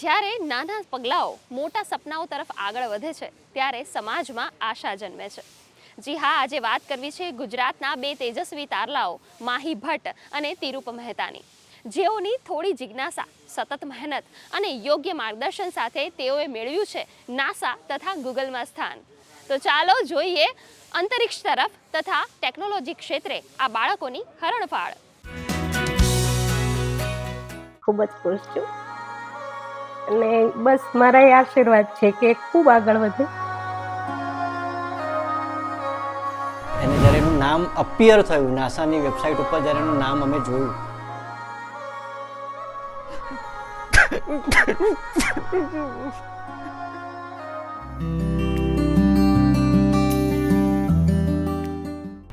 જ્યારે નાના પગલાઓ મોટા સપનાઓ તરફ આગળ વધે છે ત્યારે સમાજમાં આશા જન્મે છે. જી હા, આજે વાત કરવી છે ગુજરાતના બે તેજસ્વી તારલાઓ માહી ભટ્ટ અને તિરુપ મહેતાની, જેઓની થોડી જિજ્ઞાસા, સતત મહેનત અને યોગ્ય માર્ગદર્શન સાથે તેઓએ મેળવ્યું છે નાસા તથા ગૂગલમાં સ્થાન. તો ચાલો જોઈએ અંતરિક્ષ તરફ તથા ટેકનોલોજી ક્ષેત્રે આ બાળકોની હરણફાળ. ખૂબ જ ખુશ છું અને બસ મારા એ આશીર્વાદ છે કે ખૂબ આગળ વધે. અને જ્યારે એનું નામ અપિયર થયું નાસાની વેબસાઇટ ઉપર, જ્યારે એનું નામ અમે જોયું,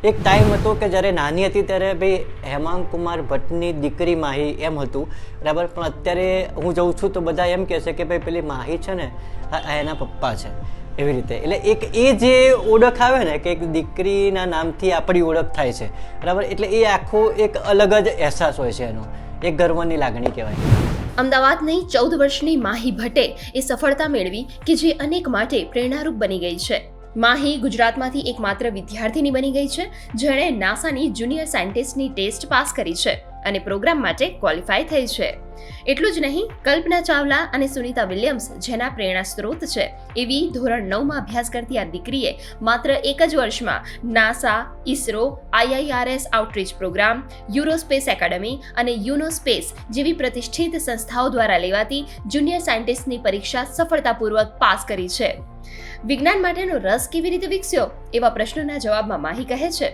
એક ટાઈમ હતો કે જ્યારે નાની હતી ત્યારે ભાઈ હેમાંગ કુમાર ભટ્ટની દીકરી માહી એમ હતું, બરાબર. પણ અત્યારે હું જઉં છું તો બધા એમ કહે છે કે ભાઈ પેલી માહી છે ને એના પપ્પા છે, એવી રીતે. એટલે એક એ જે ઓળખ આવે ને કે એક દીકરીના નામથી આપણી ઓળખ થાય છે, બરાબર. એટલે એ આખો એક અલગ જ અહેસાસ હોય છે, એનો એક ગર્વની લાગણી કહેવાય. અમદાવાદની 14 વર્ષની માહી ભટ્ટે એ સફળતા મેળવી કે જે અનેક માટે પ્રેરણારૂપ બની ગઈ છે. માહી ગુજરાતમાંથી એકમાત્ર વિદ્યાર્થીની બની ગઈ છે જેણે નાસાની જુનિયર સાયન્ટિસ્ટની ટેસ્ટ પાસ કરી છે અને પ્રોગ્રામ માટે ક્વોલિફાય થઈ છે. એટલું જ નહીં, કલ્પના ચાવલા અને સુનિતા વિલિયમ્સ જેના પ્રેરણા સ્ત્રોત છે, એવી ધોરણ 9માં અભ્યાસ કરતી આ દીકરીએ માત્ર એક જ વર્ષમાં NASA, ISRO, IIRS outreach program, Eurospace academy અને યુનોસ્પેસ જેવી પ્રતિષ્ઠિત સંસ્થાઓ દ્વારા લેવાતી જુનિયર સાયન્ટિસ્ટની પરીક્ષા સફળતાપૂર્વક પાસ કરી છે. વિજ્ઞાન માટેનો રસ કેવી રીતે વિકસ્યો એવા પ્રશ્નોના જવાબમાં માહી કહે છે,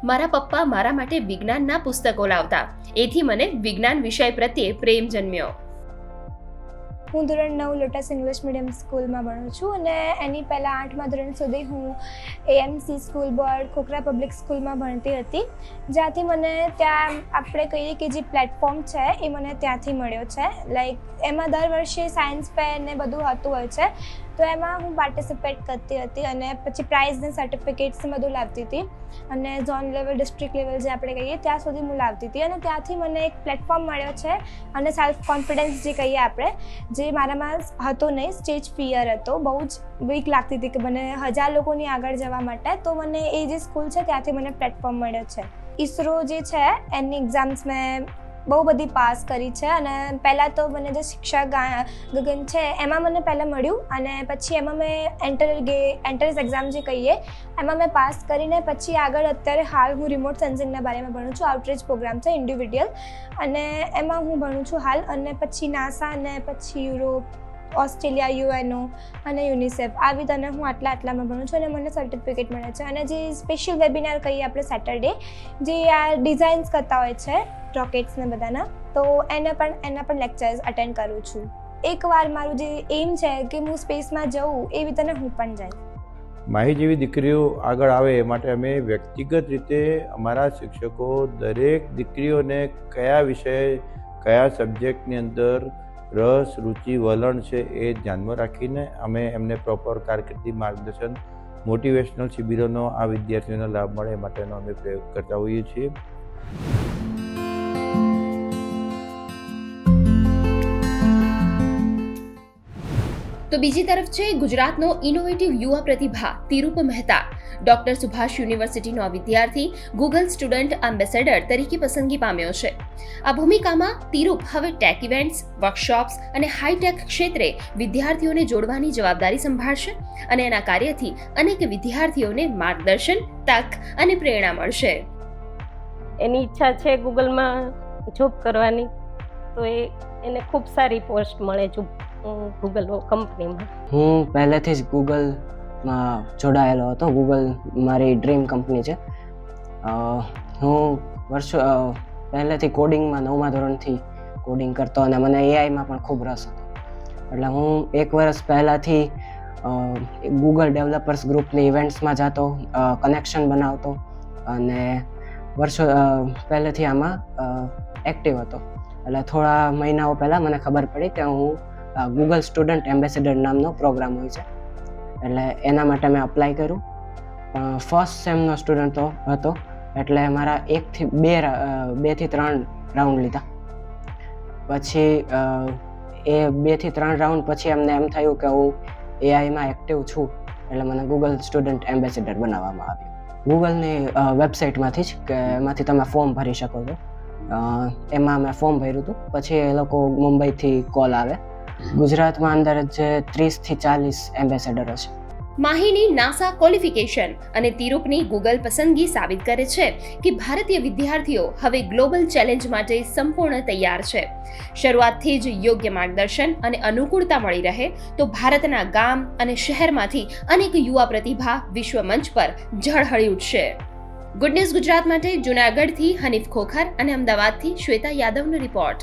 મારા પપ્પા મારા માટે વિજ્ઞાનના પુસ્તકો લાવતા, એથી મને વિજ્ઞાન વિષય પ્રત્યે પ્રેમ જન્મ્યો. હું ધોરણ 9 લોટસ ઇંગ્લિશ મીડિયમ સ્કૂલમાં ભણું છું અને એની પહેલાં 8મા ધોરણ સુધી હું AMC school board Khokhra public સ્કૂલમાં ભણતી હતી, જ્યાંથી મને ત્યાં આપણે કહીએ કે જે પ્લેટફોર્મ છે એ મને ત્યાંથી મળ્યો છે. લાઈક એમાં દર વર્ષે સાયન્સ ફેર ને બધું હોતું હોય છે, તો એમાં હું પાર્ટિસિપેટ કરતી હતી અને પછી પ્રાઇઝ ને સર્ટિફિકેટ્સ બધું લાવતી હતી અને ઝોન લેવલ, ડિસ્ટ્રિક્ટ લેવલ જે આપણે કહીએ ત્યાં સુધી હું લાવતી હતી. અને ત્યાંથી મને એક પ્લેટફોર્મ મળ્યો છે અને સેલ્ફ કોન્ફિડન્સ જે કહીએ આપણે, જે મારામાં હતો નહીં, સ્ટેજ ફિયર હતો, બહુ જ વીક લાગતી હતી કે મને 1000 લોકોની આગળ જવા માટે. તો મને એ જે સ્કૂલ છે ત્યાંથી મને પ્લેટફોર્મ મળ્યો છે. ઇસરો જે છે એની એક્ઝામ્સ મેં બહુ બધી પાસ કરી છે અને પહેલાં તો મને જે શિક્ષા ગગન છે એમાં મને પહેલાં મળ્યું અને પછી એમાં મેં એન્ટ્રન્સ એક્ઝામ જે કહીએ એમાં મેં પાસ કરીને પછી આગળ અત્યારે હાલ હું રિમોટ સેન્સિંગના બારેમાં ભણું છું. આઉટરીચ પ્રોગ્રામ છે ઇન્ડિવિડ્યુઅલ અને એમાં હું ભણું છું હાલ. અને પછી નાસા અને પછી યુરોપ, ઓસ્ટ્રેલિયા, UNO અને યુનિસેફ આવી રીતે હું આટલામાં ભણું છું અને મને સર્ટિફિકેટ મળે છે. અને જે સ્પેશિયલ વેબિનાર કહીએ આપણે સેટરડે, જે આ ડિઝાઇન્સ કરતા હોય છે રોકેટ્સ ને બધાના, તો એના પણ લેક્ચર્સ અટેન્ડ કરું છું. એકવાર મારું જે એમ છે કે હું સ્પેસમાં જઉં એવી રીતે હું પણ જઈશ. માહી જેવી દીકરીઓ આગળ આવે એ માટે અમે વ્યક્તિગત રીતે અમારા શિક્ષકો દરેક દીકરીઓને કયા વિષય, કયા સબ્જેક્ટની અંદર રસ, રુચિ, વલણ છે એ ધ્યાનમાં રાખીને અમે એમને પ્રોપર કારકિર્દી માર્ગદર્શન, મોટિવેશનલ શિબિરોનો આ વિદ્યાર્થીઓને લાભ મળે એ માટેનો અમે પ્રયોગ કરતા હોઈએ છીએ. તો બીજી તરફ છે ગુજરાતનો ઇનોવેટિવ યુવા પ્રતિભા તિરુપ મહેતા. ડોક્ટર સુભાષ યુનિવર્સિટીનો આ વિદ્યાર્થી ગૂગલ સ્ટુડન્ટ એમ્બેસેડર તરીકે પસંદગી પામ્યો છે. આ ભૂમિકામાં તિરુપ હવે ટેક ઇવેન્ટ્સ, વર્કશોપ્સ અને હાઈટેક ક્ષેત્રે વિદ્યાર્થીઓને જોડવાની જવાબદારી સંભાળશે અને એના કાર્યથી અનેક વિદ્યાર્થીઓને માર્ગદર્શન, તક અને પ્રેરણા મળશે. એની ઈચ્છા છે ગૂગલમાં જોબ કરવાની, તો એને ખૂબ સારી પોસ્ટ મળે ગૂગલ કંપનીમાં. હું પહેલેથી જ ગૂગલમાં જોડાયેલો હતો. ગૂગલ મારી ડ્રીમ કંપની છે. હું પહેલેથી કોડિંગમાં 9મા ધોરણથી કોડિંગ કરતો અને મને AIમાં પણ ખૂબ રસ હતો. એટલે હું 1 વર્ષ પહેલાંથી ગૂગલ ડેવલપર્સ ગ્રુપની ઇવેન્ટ્સમાં જતો, કનેક્શન બનાવતો અને વર્ષો પહેલેથી આમાં એક્ટિવ હતો. એટલે થોડા મહિનાઓ પહેલાં મને ખબર પડી કે હું ગૂગલ સ્ટુડન્ટ એમ્બેસેડર નામનો પ્રોગ્રામ હોય છે, એટલે એના માટે મેં અપ્લાય કર્યું. ફર્સ્ટ સેમનો સ્ટુડન્ટ હતો, એટલે મારા 1 થી 2 થી 3 રાઉન્ડ લીધા. પછી એ 2 થી 3 રાઉન્ડ પછી અમને એમ થયું કે હું એઆઈમાં એક્ટિવ છું, એટલે મને ગૂગલ સ્ટુડન્ટ એમ્બેસેડર બનાવવામાં આવ્યું. ગૂગલની વેબસાઇટમાંથી જ કે એમાંથી તમે ફોર્મ ભરી શકો છો. એમાં મેં ફોર્મ ભર્યું હતું. પછી એ લોકો મુંબઈથી કોલ આવે. ગુજરાતમાં અંદર જે 30 થી 40 એમ્બેસેડરો છે. માહીની નાસા ક્વોલિફિકેશન અને તિરુપની ગૂગલ પસંદગી સાબિત કરે છે કે ભારતીય વિદ્યાર્થીઓ હવે ગ્લોબલ ચેલેન્જ માટે સંપૂર્ણ તૈયાર છે. શરૂઆતથી જ યોગ્ય માર્ગદર્શન અને અનુકૂળતા મળી રહે તો ભારતના ગામ અને શહેરમાંથી અનેક યુવા પ્રતિભા વિશ્વ મંચ પર ઝળહળી ઉઠશે. ગુડ ન્યૂઝ ગુજરાત માટે જૂનાગઢથી હનીફ ખોખર અને અમદાવાદથી શ્વેતા યાદવનો રિપોર્ટ.